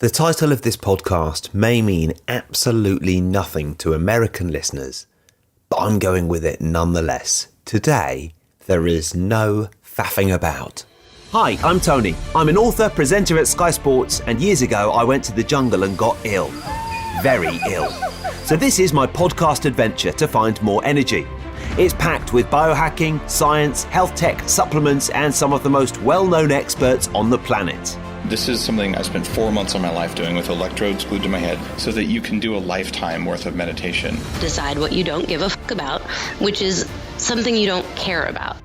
The title of this podcast may mean absolutely nothing to American listeners, but I'm going with it nonetheless. Today, there is no faffing about. Hi, I'm Tony. I'm an author, presenter at Sky Sports, and years ago I went to the jungle and got ill. Very ill. So this is my podcast adventure to find more energy. It's packed with biohacking, science, health tech, supplements, and some of the most well-known experts on the planet. This is something I spent 4 months of my life doing with electrodes glued to my head so that you can do a lifetime worth of meditation. Decide what you don't give a fuck about, which is something you don't care about.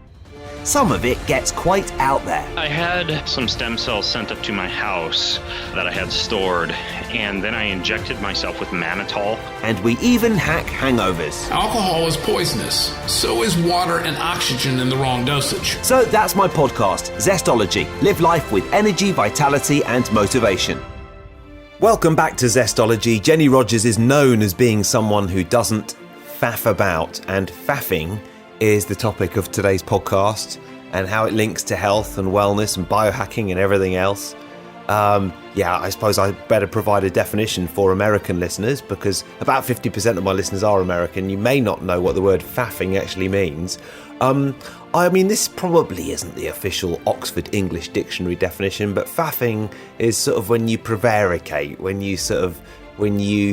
Some of it gets quite out there. I had some stem cells sent up to my house that I had stored, and then I injected myself with mannitol. And we even hack hangovers. Alcohol is poisonous. So is water and oxygen in the wrong dosage. So that's my podcast, Zestology. Live life with energy, vitality, and motivation. Welcome back to Zestology. Jenny Rogers is known as being someone who doesn't faff about, and faffing is the topic of today's podcast and how it links to health and wellness and biohacking and everything else. I suppose I better provide a definition for American listeners because about 50% of my listeners are American. You may not know what the word faffing actually means. This probably isn't the official Oxford English Dictionary definition, but faffing is sort of when you prevaricate, when you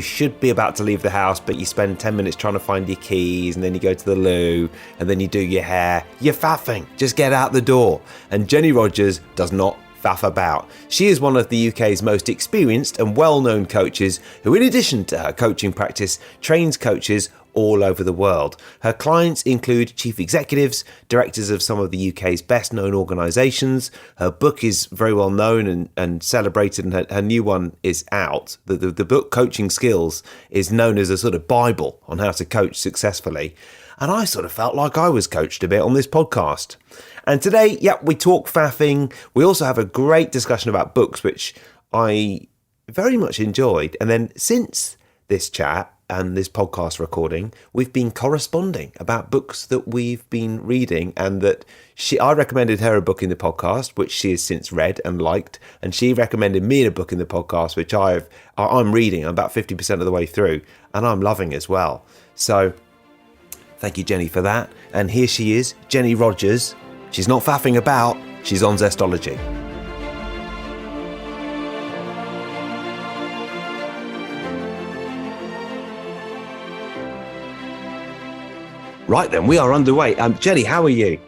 should be about to leave the house, but you spend 10 minutes trying to find your keys, and then you go to the loo, and then you do your hair. You're faffing. Just get out the door. And Jenny Rogers does not faff about. She is one of the UK's most experienced and well-known coaches who, in addition to her coaching practice, trains coaches all over the world. Her clients include chief executives, directors of some of the UK's best-known organisations. Her book is very well known and celebrated, and her new one is out. The book, Coaching Skills, is known as a sort of Bible on how to coach successfully. And I sort of felt like I was coached a bit on this podcast. And today, we talk faffing. We also have a great discussion about books, which I very much enjoyed. And then since this chat and this podcast recording, we've been corresponding about books that we've been reading, and that I recommended her a book in the podcast, which she has since read and liked, and she recommended me a book in the podcast, which I'm reading. I'm about 50% of the way through, and I'm loving as well. So thank you, Jenny, for that. And here she is, Jenny Rogers. She's not faffing about, she's on Zestology. Right then, we are underway. Jenny, how are you?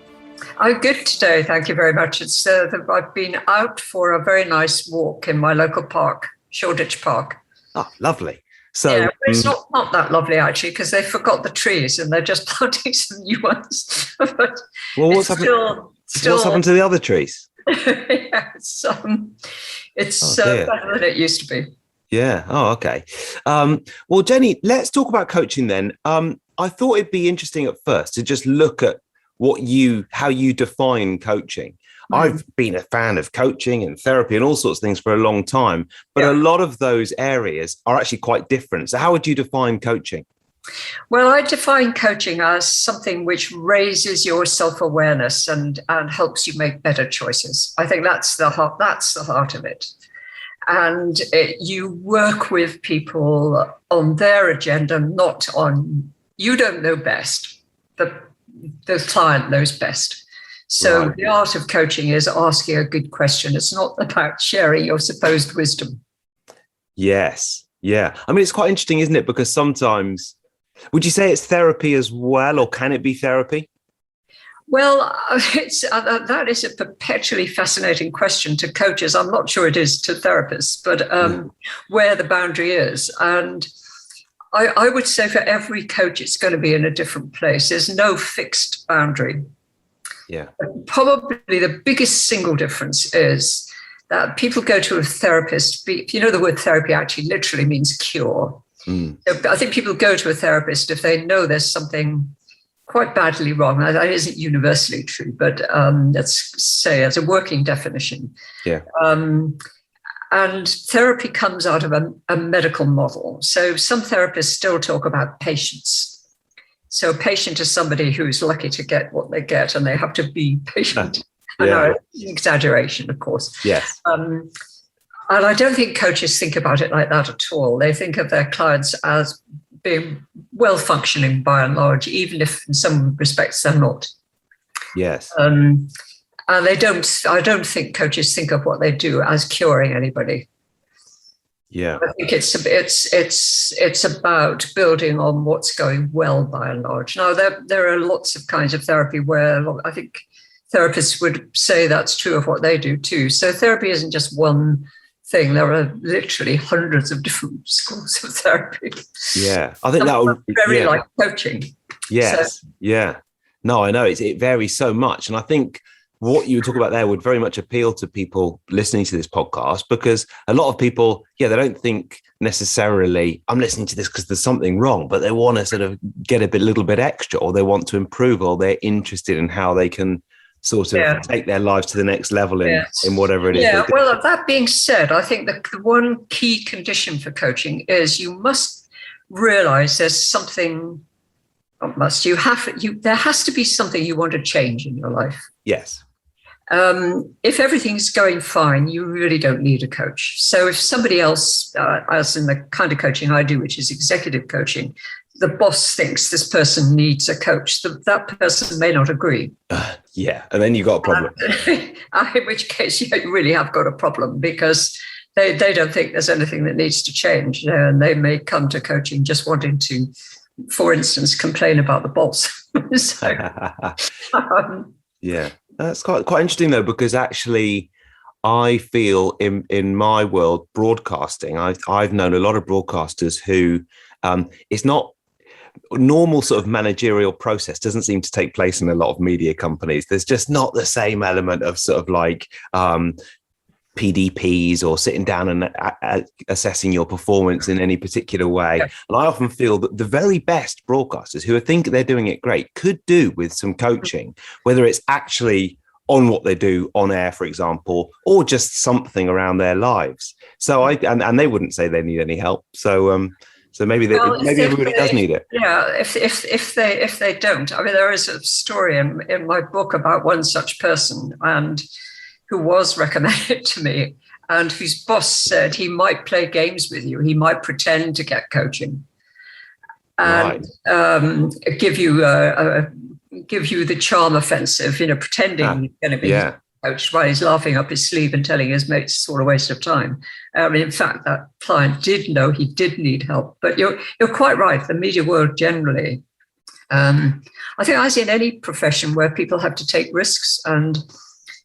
I'm good today, thank you very much. I've been out for a very nice walk in my local park, Shoreditch Park. Oh, lovely. So it's not that lovely actually, because they forgot the trees and they're just planting some new ones. But what's happened? What's happened to the other trees? It's better than it used to be. Yeah. Oh, okay. Well, Jenny, let's talk about coaching then. I thought it'd be interesting at first to just look at how you define coaching. I've been a fan of coaching and therapy and all sorts of things for a long time, but a lot of those areas are actually quite different. So how would you define coaching? Well, I define coaching as something which raises your self-awareness and helps you make better choices. I think that's the heart of it. And you work with people on their agenda, not on, you don't know best, the client knows best. So The art of coaching is asking a good question. It's not about sharing your supposed wisdom. Yes. Yeah. I mean, it's quite interesting, isn't it? Because sometimes, would you say it's therapy as well, or can it be therapy? Well, that is a perpetually fascinating question to coaches. I'm not sure it is to therapists, but where the boundary is. And I would say for every coach, it's going to be in a different place. There's no fixed boundary. Yeah. Probably the biggest single difference is that people go to a therapist. You know, the word therapy actually literally means cure. So I think people go to a therapist if they know there's something quite badly wrong. That isn't universally true, but let's say as a working definition. Yeah. And therapy comes out of a medical model. So some therapists still talk about patients. So a patient is somebody who's lucky to get what they get, and they have to be patient. I know, exaggeration, of course. Yes. And I don't think coaches think about it like that at all. They think of their clients as being well functioning by and large, even if in some respects they're not. Yes. And I don't think coaches think of what they do as curing anybody. Yeah. I think it's about building on what's going well by and large. Now, there are lots of kinds of therapy where I think therapists would say that's true of what they do too. So therapy isn't just one thing. There are literally hundreds of different schools of therapy. Yeah, I think that would very like coaching. Yes, so. Yeah. No, I know it varies so much, and I think what you talk about there would very much appeal to people listening to this podcast, because a lot of people, they don't think necessarily I'm listening to this because there's something wrong, but they want to sort of get a little bit extra, or they want to improve, or they're interested in how they can sort of take their lives to the next level in whatever it is. Yeah, well, that being said, I think the one key condition for coaching is you must realize there's something, there has to be something you want to change in your life. Yes. If everything's going fine, you really don't need a coach. So if somebody else, as in the kind of coaching I do, which is executive coaching, the boss thinks this person needs a coach, that person may not agree. And then you've got a problem. In which case you really have got a problem, because they don't think there's anything that needs to change. And they may come to coaching just wanting to, for instance, complain about the boss. That's quite interesting though, because actually I feel in my world, broadcasting, I've known a lot of broadcasters who it's not normal sort of managerial process doesn't seem to take place in a lot of media companies. There's just not the same element of sort of like PDPs or sitting down and assessing your performance in any particular way. Yeah. And I often feel that the very best broadcasters who think they're doing it great could do with some coaching, whether it's actually on what they do on air, for example, or just something around their lives. So and they wouldn't say they need any help. So maybe everybody does need it. Yeah, if they don't. I mean, there is a story in my book about one such person, and who was recommended to me, and whose boss said he might play games with you. He might pretend to get coaching, and give you the charm offensive, pretending he's going to be coached while he's laughing up his sleeve and telling his mates it's all a waste of time. In fact, that client did know he did need help. But you're quite right. The media world generally, I think, as in any profession where people have to take risks and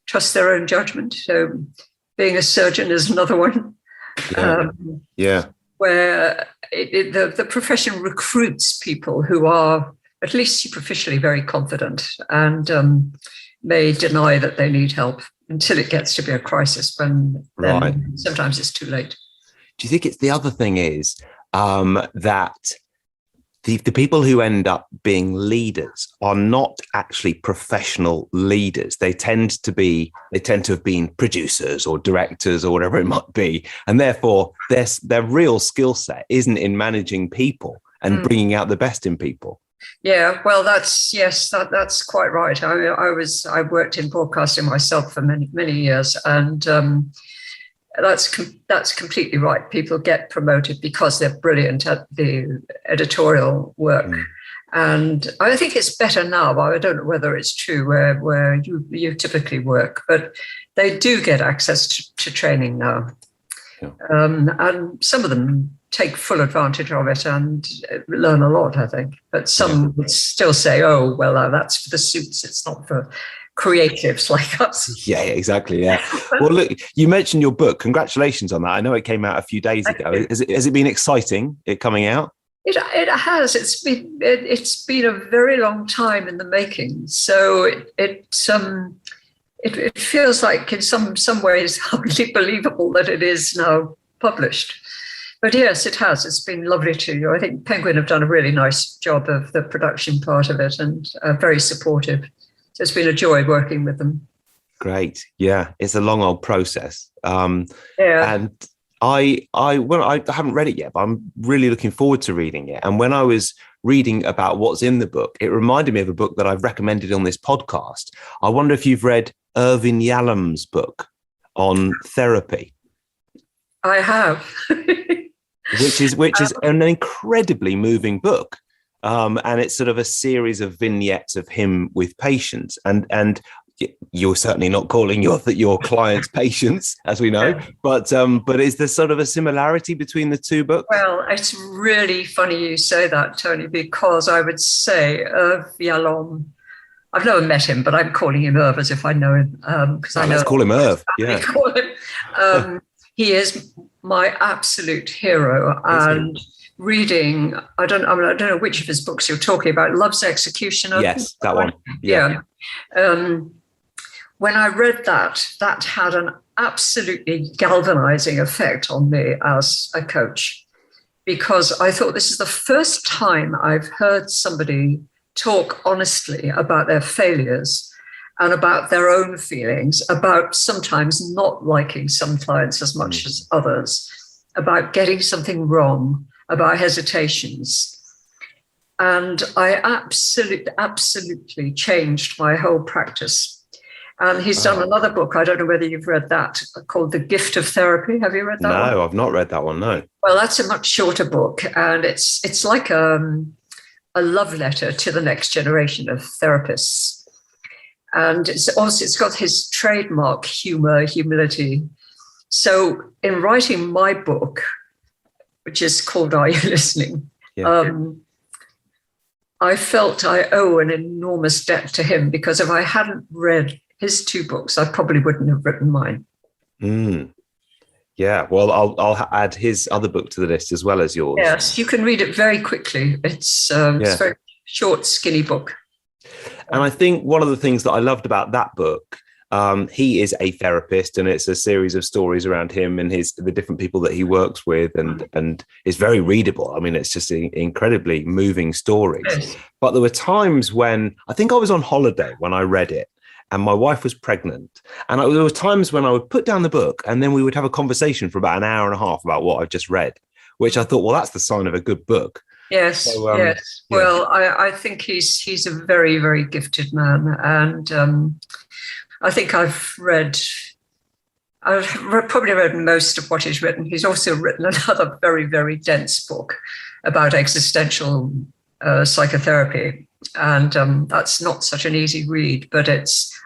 trust their own judgment. So being a surgeon is another one. Where the profession recruits people who are at least superficially very confident and may deny that they need help until it gets to be a crisis, when sometimes it's too late. Do you think it's the other thing is that the people who end up being leaders are not actually professional leaders? They tend to have been producers or directors or whatever it might be. And therefore their real skill set isn't in managing people and bringing out the best in people. Yeah, well, that's quite right. I worked in broadcasting myself for many years, and that's completely right. People get promoted because they're brilliant at the editorial work, and I think it's better now. I don't know whether it's true where you typically work, but they do get access to training now, and some of them take full advantage of it and learn a lot, I think. But some would still say, oh, well, that's for the suits. It's not for creatives like us. Yeah, exactly. Yeah. Well, look, you mentioned your book. Congratulations on that. I know it came out a few days ago. Has it been exciting, it coming out? It has. It's been a very long time in the making. So it feels like in some ways hardly believable that it is now published. But yes, it has. It's been lovely to you. I think Penguin have done a really nice job of the production part of it, and very supportive. So it's been a joy working with them. Great. Yeah, it's a long old process. And I haven't read it yet, but I'm really looking forward to reading it. And when I was reading about what's in the book, it reminded me of a book that I've recommended on this podcast. I wonder if you've read Irvin Yalom's book on therapy. I have. which is an incredibly moving book. And it's sort of a series of vignettes of him with patients, and you're certainly not calling your clients patients, as we know, but is there sort of a similarity between the two books? Well, it's really funny you say that, Tony, because I would say Irv Yalom. I've never met him, but I'm calling him Irv as if I know him, because I know. Let's call him Irv. Yeah, call him. He is my absolute hero, and reading. I don't know which of his books you're talking about. Love's Executioner. Yes, that one. Yeah. When I read that had an absolutely galvanizing effect on me as a coach, because I thought this is the first time I've heard somebody talk honestly about their failures and about their own feelings, about sometimes not liking some clients as much as others, about getting something wrong, about hesitations. And I absolutely changed my whole practice. And he's done another book, I don't know whether you've read that, called The Gift of Therapy. Have you read that one? No, I've not read that one, no. Well, that's a much shorter book, and it's like a love letter to the next generation of therapists. And it's got his trademark humor, humility. So in writing my book, which is called Are You Listening? I felt I owe an enormous debt to him, because if I hadn't read his two books, I probably wouldn't have written mine. Yeah, well, I'll add his other book to the list as well as yours. Yes, you can read it very quickly. It's a very short, skinny book. And I think one of the things that I loved about that book, he is a therapist, and it's a series of stories around him and the different people that he works with, and it's very readable. I mean, it's just incredibly moving stories. Yes. But there were times when I think I was on holiday when I read it, and my wife was pregnant. And there were times when I would put down the book, and then we would have a conversation for about an hour and a half about what I've just read, which I thought, well, that's the sign of a good book. Yes, so, yes. Yeah. Well, I think he's a very, very gifted man. And I think I've probably read most of what he's written. He's also written another very, very dense book about existential psychotherapy. And that's not such an easy read, but it's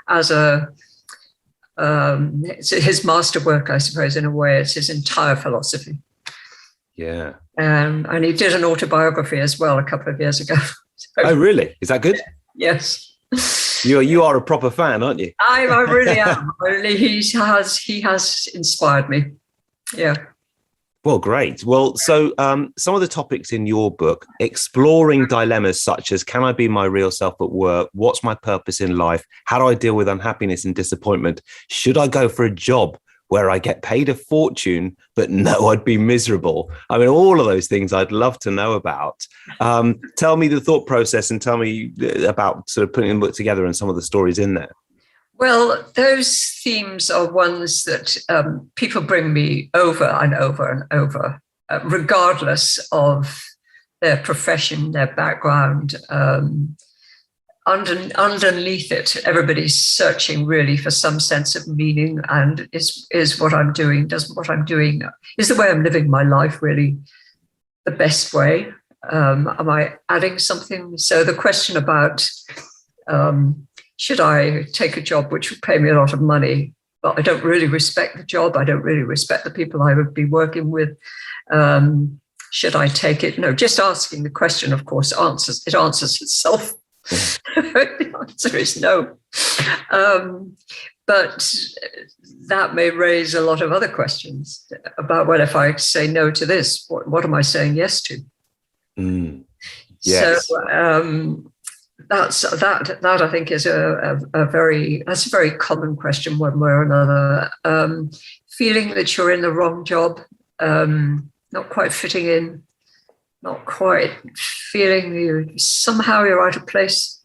his masterwork, I suppose, in a way. It's his entire philosophy. Yeah. And he did an autobiography as well a couple of years ago. So, oh, really? Is that good? Yes. You are a proper fan, aren't you? I really am. He has inspired me. Yeah. Well, great. Well, so some of the topics in your book, exploring dilemmas such as, can I be my real self at work? What's my purpose in life? How do I deal with unhappiness and disappointment? Should I go for a job where I get paid a fortune, but know I'd be miserable? I mean, all of those things I'd love to know about. Tell me the thought process, and tell me about sort of putting the book together and some of the stories in there. Well, those themes are ones that people bring me over and over and over, regardless of their profession, their background. Underneath it, everybody's searching really for some sense of meaning, and is what I'm doing, is the way I'm living my life really the best way? Am I adding something? So the question about should I take a job which would pay me a lot of money, but I don't really respect the job, I don't really respect the people I would be working with, should I take it? No, just asking the question, of course, answers itself. The answer is no. But that may raise a lot of other questions about, well, if I say no to this, what am I saying yes to? Yes. So that I think is a very common question one way or another. Feeling that you're in the wrong job, not quite fitting in, not quite feeling somehow you're out of place.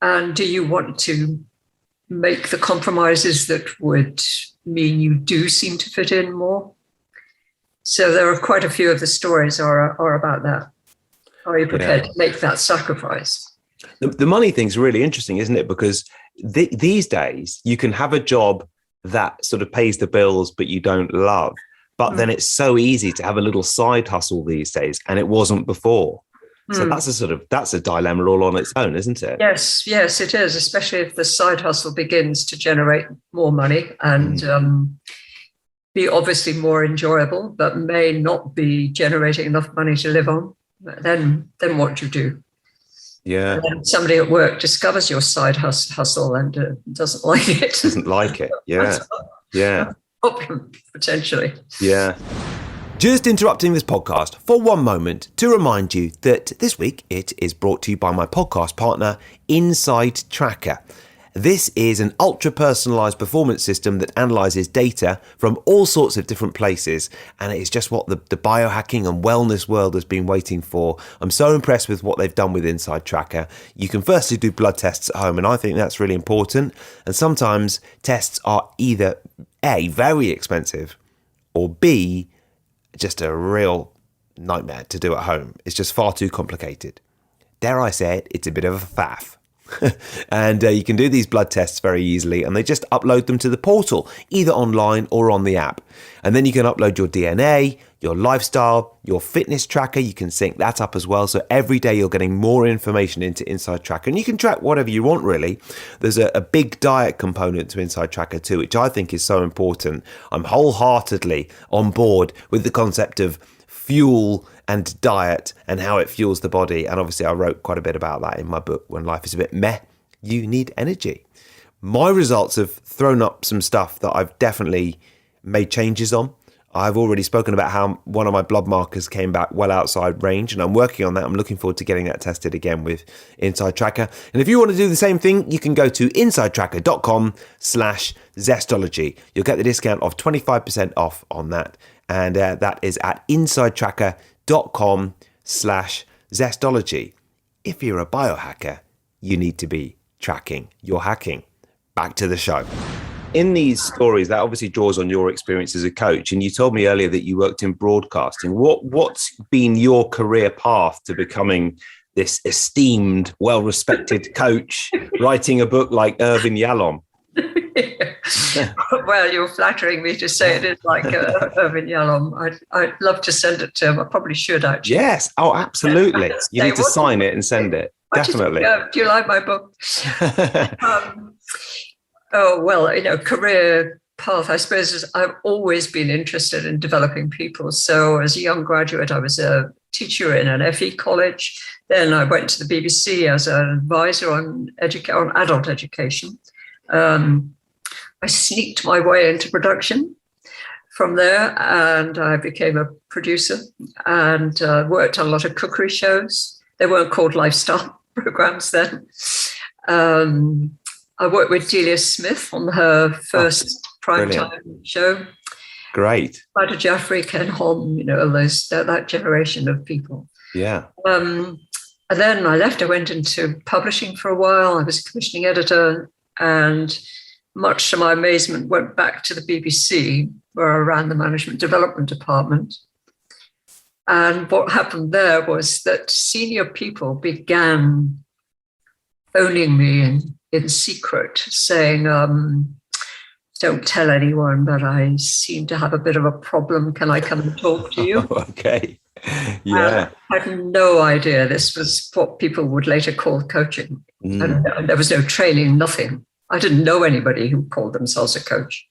And do you want to make the compromises that would mean you do seem to fit in more? So there are quite a few of the stories are about that. Are you prepared to make that sacrifice? The money thing's really interesting, isn't it? Because these days you can have a job that sort of pays the bills, but you don't love. But then it's so easy to have a little side hustle these days, and it wasn't before. So that's a dilemma all on its own, isn't it? Yes, it is, especially if the side hustle begins to generate more money and be obviously more enjoyable, but may not be generating enough money to live on. Then what do you do? Yeah. And then somebody at work discovers your side hustle and doesn't like it. Doesn't like it. Yeah. Yeah. Problem, potentially. Yeah. Just interrupting this podcast for one moment to remind you that this week it is brought to you by my podcast partner, Untitled Chapter. This is an ultra-personalised performance system that analyses data from all sorts of different places, and it is just what the biohacking and wellness world has been waiting for. I'm so impressed with what they've done with Untitled Chapter. You can firstly do blood tests at home, and I think that's really important. And sometimes tests are either A, very expensive, or B, just a real nightmare to do at home. It's just far too complicated. Dare I say it, it's a bit of a faff. And you can do these blood tests very easily, and they just upload them to the portal, either online or on the app. And then you can upload your DNA, your lifestyle, your fitness tracker. You can sync that up as well. So every day you're getting more information into Untitled Chapter, and you can track whatever you want, really. There's a big diet component to Untitled Chapter too, which I think is so important. I'm wholeheartedly on board with the concept of fuel and diet and how it fuels the body. And obviously I wrote quite a bit about that in my book, When Life is a Bit Meh, You Need Energy. My results have thrown up some stuff that I've definitely made changes on. I've already spoken about how one of my blood markers came back well outside range, and I'm working on that. I'm looking forward to getting that tested again with Untitled Chapter. And if you want to do the same thing, you can go to untitlechapter.com/zestology. You'll get the discount of 25% off on that. And that is at untitlechapter.com/zestology. If you're a biohacker, you need to be tracking your hacking. Back to the show. In these stories, that obviously draws on your experience as a coach. And you told me earlier that you worked in broadcasting. What's been your career path to becoming this esteemed, well-respected coach, writing a book like Irvin Yalom? Well, you're flattering me to say it is like Irvin Yalom. I'd love to send it to him. I probably should, actually. Yes. Oh, absolutely. You need to sign it and send it. Definitely. Do you like my book? Career path, I suppose, I've always been interested in developing people. So as a young graduate, I was a teacher in an FE college. Then I went to the BBC as an advisor on adult education. I sneaked my way into production from there, and I became a producer and worked on a lot of cookery shows. They weren't called lifestyle programs then. I worked with Delia Smith on her first primetime show. Great. Bada Jaffrey, Ken Hom, that generation of people. Yeah. And then I left. I went into publishing for a while. I was a commissioning editor, and much to my amazement, went back to the BBC, where I ran the management development department. And what happened there was that senior people began phoning me in secret, saying, don't tell anyone, but I seem to have a bit of a problem. Can I come and talk to you? Okay. Yeah. I had no idea this was what people would later call coaching. And there was no training, nothing. I didn't know anybody who called themselves a coach.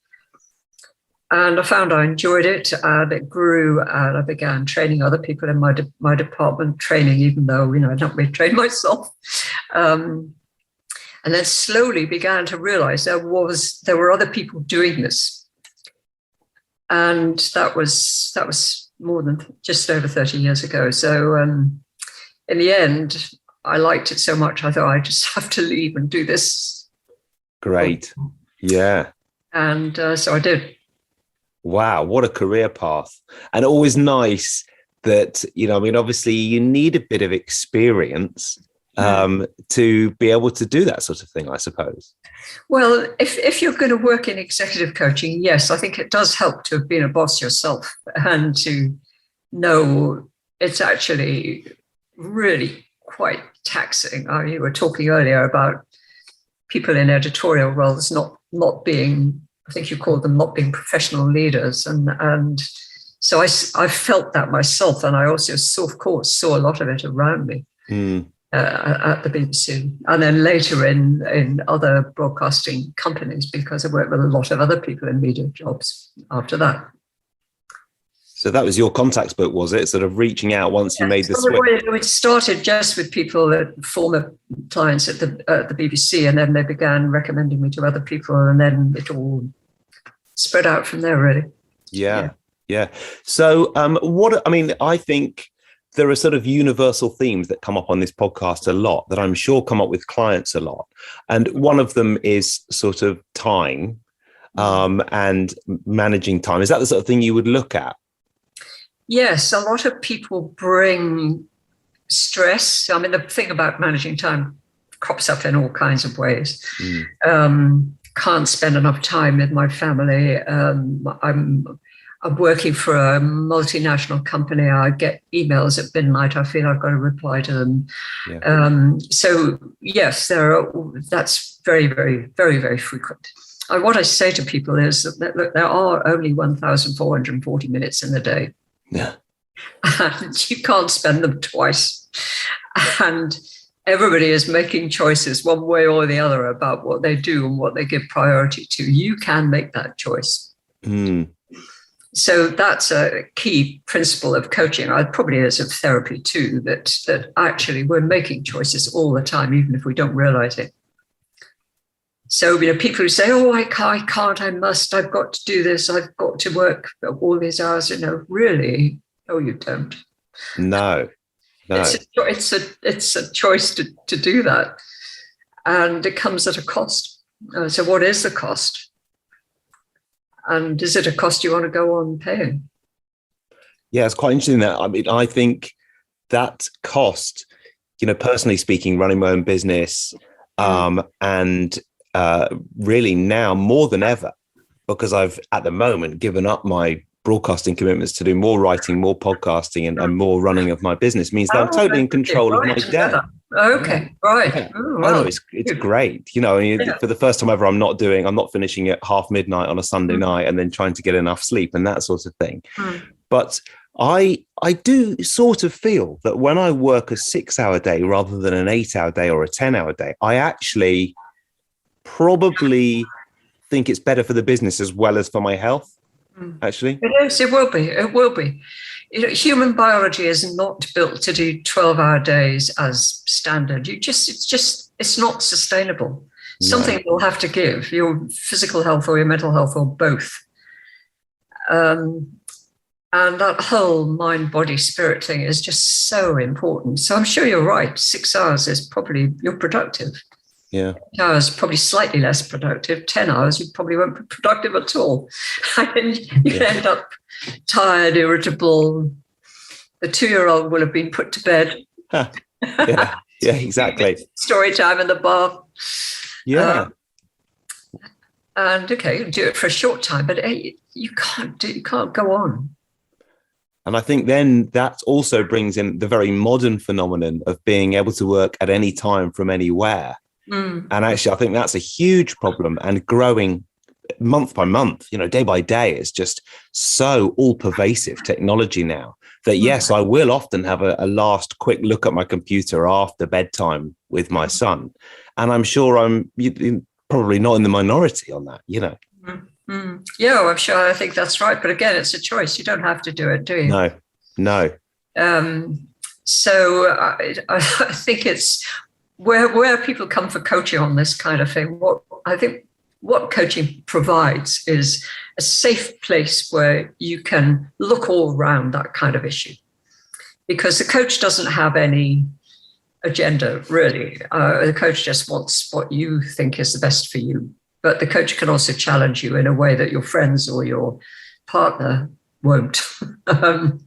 And I found I enjoyed it, and it grew, and I began training other people in my department, training even though, I'd not really trained myself. And then slowly began to realize there were other people doing this. And that was more than just over 30 years ago. So in the end, I liked it so much, I thought I just have to leave and do this. Great. Yeah. And so I did. Wow, what a career path. And always nice that, obviously you need a bit of experience to be able to do that sort of thing, I suppose. Well, if you're going to work in executive coaching, yes, I think it does help to have been a boss yourself and to know it's actually really quite taxing. You were talking earlier about people in editorial roles not being, I think you called them not being professional leaders, and So I felt that myself, and I also of course, saw a lot of it around me at the BBC, and then later in other broadcasting companies, because I worked with a lot of other people in media jobs after that. So that was your contacts book, was it? Sort of reaching out once you made the switch? It started just with people, former clients at the BBC, and then they began recommending me to other people, and then it all spread out from there, really. Yeah. So I think there are sort of universal themes that come up on this podcast a lot that I'm sure come up with clients a lot. And one of them is sort of time and managing time. Is that the sort of thing you would look at? Yes, a lot of people bring stress. I mean, the thing about managing time crops up in all kinds of ways. Can't spend enough time with my family. I'm working for a multinational company. I get emails at midnight. I feel I've got to reply to them. Yeah. So yes, that's very, very, very, very frequent. What I say to people is that look, there are only 1,440 minutes in the day. Yeah. And you can't spend them twice. And everybody is making choices one way or the other about what they do and what they give priority to. You can make that choice. So that's a key principle of coaching. Probably is of therapy too, that actually we're making choices all the time, even if we don't realize it. So, people who say, oh, I can't, I must, I've got to do this, I've got to work all these hours, really? No, you don't. No. It's a choice to do that. And it comes at a cost. So what is the cost? And is it a cost you want to go on paying? Yeah, it's quite interesting that. I think that cost, personally speaking, running my own business and really now more than ever, because I've at the moment given up my broadcasting commitments to do more writing, more podcasting and more running of my business means that I'm totally in control of my day. Okay, right. Yeah. Oh, wow. No, it's great. For the first time ever, I'm not finishing at half midnight on a Sunday night and then trying to get enough sleep and that sort of thing. But I do sort of feel that when I work a 6-hour day rather than an 8-hour day or a 10-hour day, I actually probably think it's better for the business as well as for my health. Actually, it is. It will be. Human biology is not built to do 12-hour days as standard. It's not sustainable. No. Something will have to give, your physical health or your mental health or both. And that whole mind, body, spirit thing is just so important. So I'm sure you're right. 6 hours is probably, you're productive. Yeah. 8 hours, probably slightly less productive. 10 hours, you probably won't be productive at all. And you end up tired, irritable. The 2-year-old will have been put to bed. Yeah, exactly. Story time in the bath. Yeah. And okay, you can do it for a short time, but you can't go on. And I think then that also brings in the very modern phenomenon of being able to work at any time from anywhere. And actually, I think that's a huge problem and growing month by month, day by day. It's just so all pervasive technology now that, yes, I will often have a last quick look at my computer after bedtime with my son. And I'm sure I'm probably not in the minority on that, Yeah, I'm sure. I think that's right. But again, it's a choice. You don't have to do it, do you? No. So I think it's where people come for coaching on this kind of thing. What coaching provides is a safe place where you can look all around that kind of issue, because the coach doesn't have any agenda, really. The coach just wants what you think is the best for you. But the coach can also challenge you in a way that your friends or your partner won't, and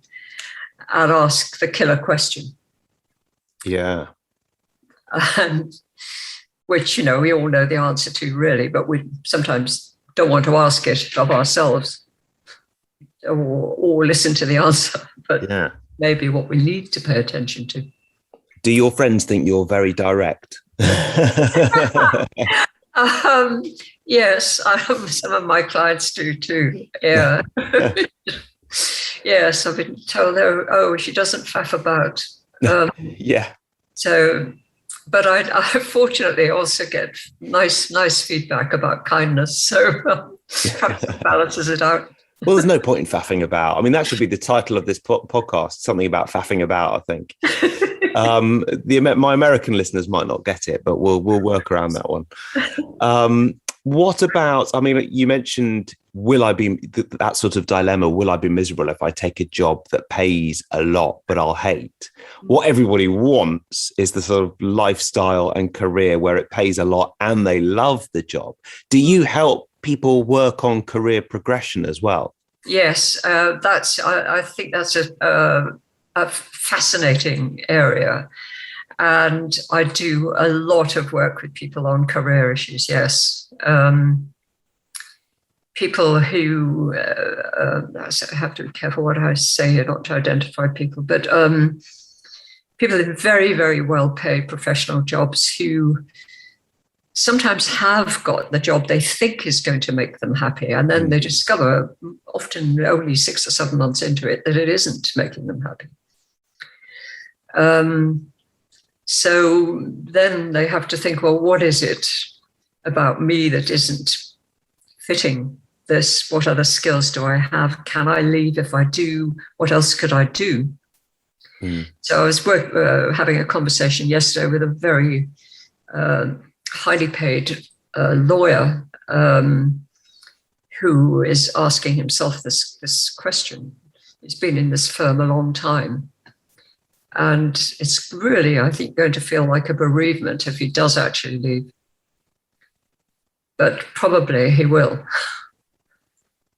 ask the killer question. Yeah. And which, we all know the answer to, really, but we sometimes don't want to ask it of ourselves or listen to the answer. But maybe what we need to pay attention to. Do your friends think you're very direct? Yes, some of my clients do too. Yeah. Yes, I've been told, she doesn't faff about. Yeah. So, but I fortunately also get nice feedback about kindness. So perhaps it balances it out. Well, there's no point in faffing about. I mean, that should be the title of this podcast, something about faffing about, I think. My American listeners might not get it, but we'll work around that one. What about, I mean, you mentioned, will I be, that sort of dilemma, will I be miserable if I take a job that pays a lot, but I'll hate? What everybody wants is the sort of lifestyle and career where it pays a lot and they love the job. Do you help people work on career progression as well? Yes, I think that's a fascinating area. And I do a lot of work with people on career issues, yes. People who, I have to be careful what I say here, not to identify people, but people in very, very well-paid professional jobs who sometimes have got the job they think is going to make them happy. And then they discover, often only 6 or 7 months into it, that it isn't making them happy. So then they have to think, well, what is it about me that isn't fitting this? What other skills do I have? Can I leave if I do? What else could I do? So I was having a conversation yesterday with a very highly paid lawyer who is asking himself this question. He's been in this firm a long time. And it's really, I think, going to feel like a bereavement if he does actually leave. But probably he will.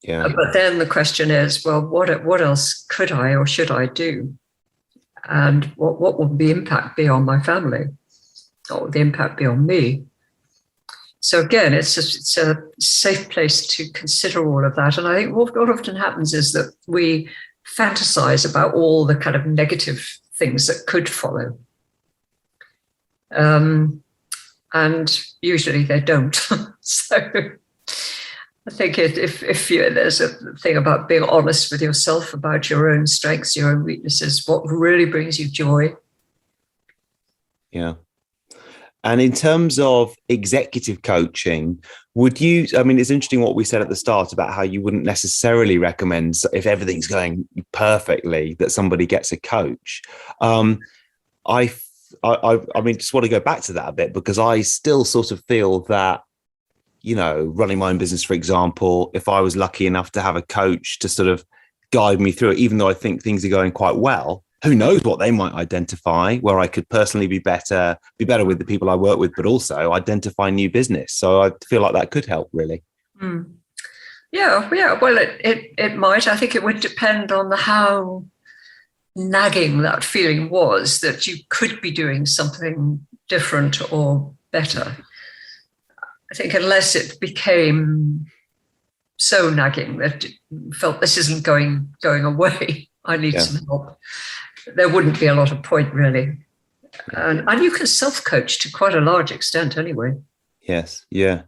Yeah. But then the question is, well, what else could I or should I do? And what will the impact be on my family? What will the impact be on me? So again, it's a safe place to consider all of that. And I think what often happens is that we fantasize about all the kind of negative things that could follow. And usually they don't. So I think if there's a thing about being honest with yourself about your own strengths, your own weaknesses, what really brings you joy. Yeah. And in terms of executive coaching, would you, I mean, it's interesting what we said at the start about how you wouldn't necessarily recommend, if everything's going perfectly, that somebody gets a coach. I mean, just want to go back to that a bit, because I still sort of feel that, you know, running my own business, for example, if I was lucky enough to have a coach to sort of guide me through it, even though I think things are going quite well, who knows what they might identify where I could personally be better with the people I work with, but also identify new business. So I feel like that could help, really. Yeah. Well, it might. I think it would depend on how nagging that feeling was that you could be doing something different or better. I think unless it became so nagging that it felt this isn't going away, I need some help, there wouldn't be a lot of point, really. And you can self-coach to quite a large extent anyway. Yes, yeah.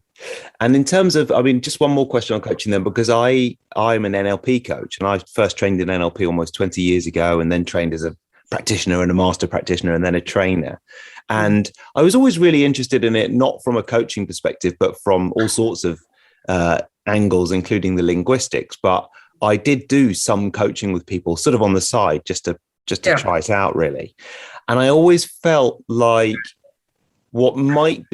And in terms of, I mean, just one more question on coaching then, because I'm an NLP coach, and I first trained in NLP almost 20 years ago, and then trained as a practitioner and a master practitioner and then a trainer. And I was always really interested in it, not from a coaching perspective, but from all sorts of angles, including the linguistics. But I did do some coaching with people sort of on the side just to try it out, really. And I always felt like what might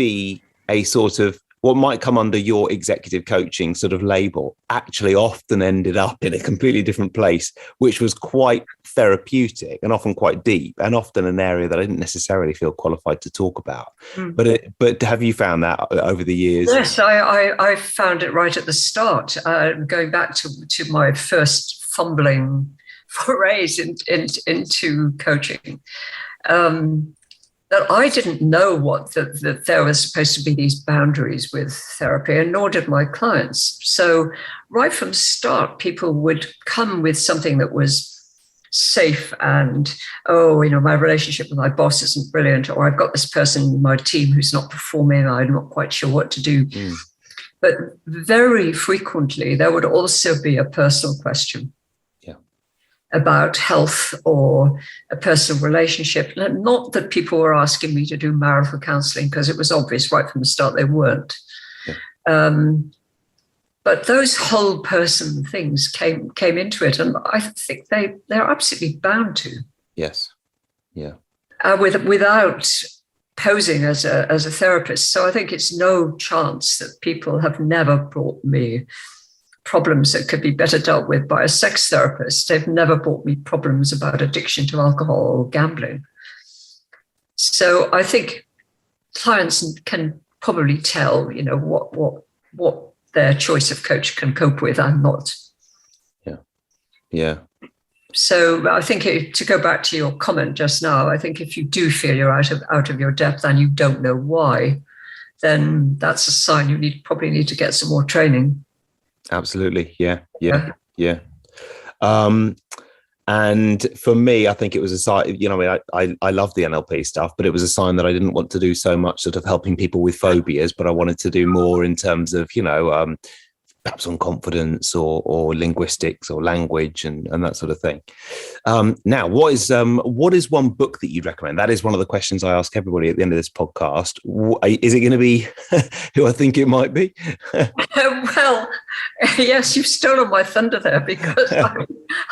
come under your executive coaching sort of label actually often ended up in a completely different place, which was quite therapeutic and often quite deep, and often an area that I didn't necessarily feel qualified to talk about. But have you found that over the years? Yes, I found it right at the start, going back to my first fumbling forays into coaching. That I didn't know that there was supposed to be these boundaries with therapy, and nor did my clients. So right from the start, people would come with something that was safe and, my relationship with my boss isn't brilliant, or I've got this person in my team who's not performing, I'm not quite sure what to do. But very frequently, there would also be a personal question. Yeah. about health or a personal relationship. Not that people were asking me to do marital counseling, because it was obvious right from the start they weren't. Yeah. But those whole person things came into it, and I think they're absolutely bound to. Yes. Yeah. Without posing as a therapist. So I think it's no chance that people have never brought me problems that could be better dealt with by a sex therapist. They've never brought me problems about addiction to alcohol or gambling. So I think clients can probably tell, what their choice of coach can cope with and not. Yeah. Yeah. So I think to go back to your comment just now, I think if you do feel you're out of your depth and you don't know why, then that's a sign you probably need to get some more training. Absolutely. Yeah. And for me, I think it was a sign, I love the NLP stuff, but it was a sign that I didn't want to do so much sort of helping people with phobias, but I wanted to do more in terms of, perhaps on confidence or linguistics or language and that sort of thing. Now, what is one book that you'd recommend? That is one of the questions I ask everybody at the end of this podcast. Is it going to be who I think it might be? Well, yes, you've stolen my thunder there, because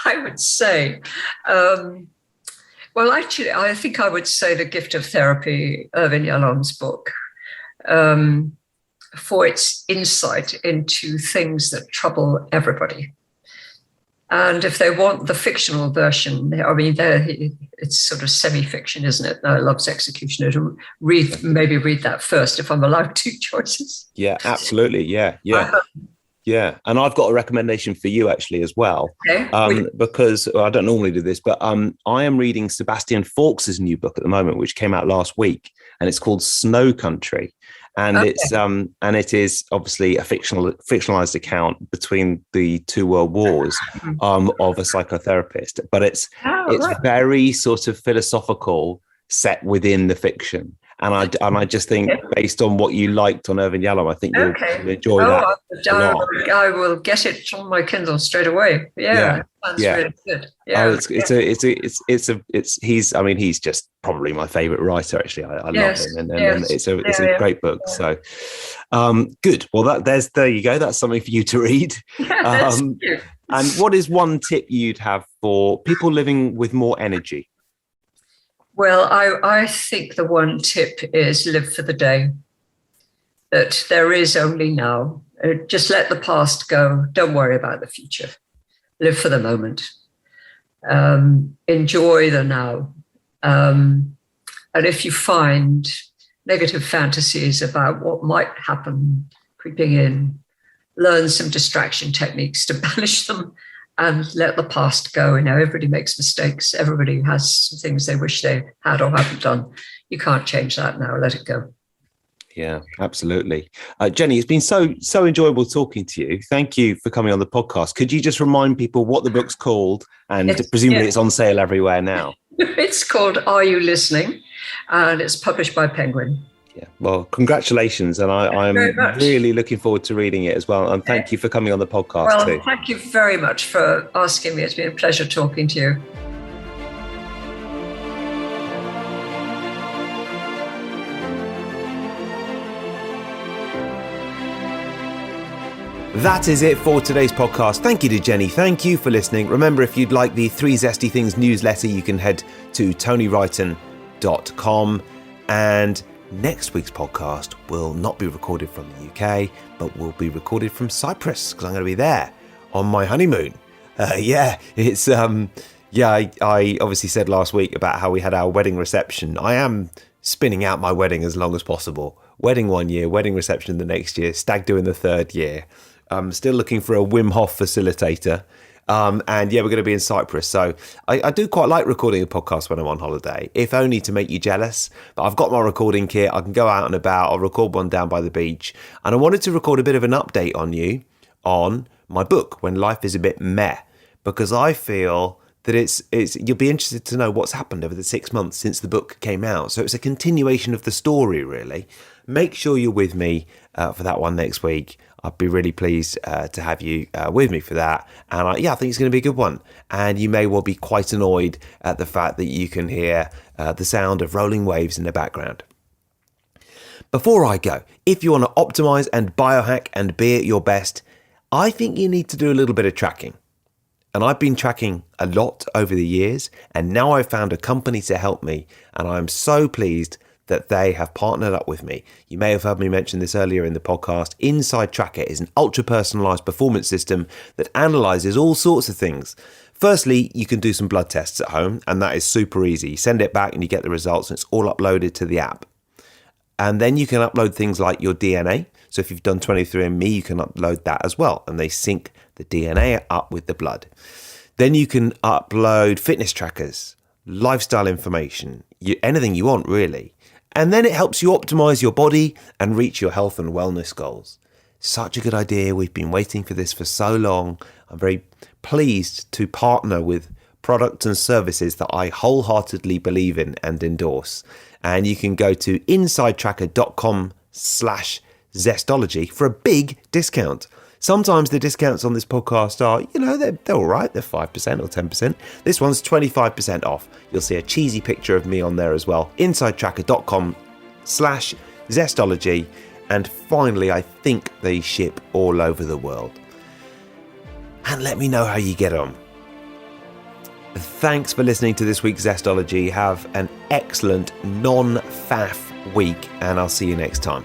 I would say, well, actually, I think I would say The Gift of Therapy, Irvin Yalom's book. For its insight into things that trouble everybody. And if they want the fictional version, it's sort of semi-fiction, isn't it? I love Executioner. Maybe read that first, if I'm allowed two choices. Yeah, absolutely. Yeah. Yeah. And I've got a recommendation for you actually as well. Okay. Because I don't normally do this, but I am reading Sebastian Faulks's new book at the moment, which came out last week, and it's called Snow Country. And it is obviously a fictionalized account between the two world wars of a psychotherapist, but it's very sort of philosophical, set within the fiction. And I just think, based on what you liked on Irvin Yalom, I think you'll enjoy that. I will get it on my Kindle straight away. Yeah. That's really good. Yeah. He's just probably my favorite writer. Actually, I love him, and it's a great book. So, good. Well, there you go. That's something for you to read. And what is one tip you'd have for people living with more energy? Well, I think the one tip is live for the day, that there is only now. Just let the past go. Don't worry about the future. Live for the moment. Enjoy the now. And if you find negative fantasies about what might happen creeping in, learn some distraction techniques to banish them. And let the past go. Everybody makes mistakes. Everybody has some things they wish they had or haven't done. You can't change that now. Let it go. Yeah, absolutely. Jenny, it's been so enjoyable talking to you. Thank you for coming on the podcast. Could you just remind people what the book's called? And presumably it's on sale everywhere now. It's called Are You Listening? And it's published by Penguin. Yeah. Well, congratulations. And I'm really looking forward to reading it as well. And thank you for coming on the podcast too. Thank you very much for asking me. It's been a pleasure talking to you. That is it for today's podcast. Thank you to Jenny. Thank you for listening. Remember, if you'd like the 3 Zesty Things newsletter, you can head to TonyWrighton.com. And next week's podcast will not be recorded from the UK, but will be recorded from Cyprus, because I'm going to be there on my honeymoon. I obviously said last week about how we had our wedding reception. I am spinning out my wedding as long as possible. Wedding 1 year, wedding reception the next year, stag do in the 3rd year. I'm still looking for a Wim Hof facilitator. We're going to be in Cyprus. So I do quite like recording a podcast when I'm on holiday, if only to make you jealous. But I've got my recording kit. I can go out and about. I'll record one down by the beach. And I wanted to record a bit of an update on you on my book, When Life is a Bit Meh, because I feel that it's you'll be interested to know what's happened over the 6 months since the book came out. So it's a continuation of the story, really. Make sure you're with me for that one next week. I'd be really pleased to have you with me for that. And I think it's going to be a good one. And you may well be quite annoyed at the fact that you can hear the sound of rolling waves in the background. Before I go, if you want to optimize and biohack and be at your best, I think you need to do a little bit of tracking. And I've been tracking a lot over the years, and now I've found a company to help me, and I'm so pleased that they have partnered up with me. You may have heard me mention this earlier in the podcast. Inside Tracker is an ultra-personalized performance system that analyzes all sorts of things. Firstly, you can do some blood tests at home, and that is super easy. You send it back and you get the results, and it's all uploaded to the app. And then you can upload things like your DNA. So if you've done 23andMe, you can upload that as well. And they sync the DNA up with the blood. Then you can upload fitness trackers, lifestyle information, anything you want really. And then it helps you optimize your body and reach your health and wellness goals. Such a good idea. We've been waiting for this for so long. I'm very pleased to partner with products and services that I wholeheartedly believe in and endorse. And you can go to insidetracker.com/zestology for a big discount. Sometimes the discounts on this podcast are, they're all right. They're 5% or 10%. This one's 25% off. You'll see a cheesy picture of me on there as well. insidetracker.com/zestology. And finally, I think they ship all over the world. And let me know how you get on. Thanks for listening to this week's Zestology. Have an excellent non-faff week, and I'll see you next time.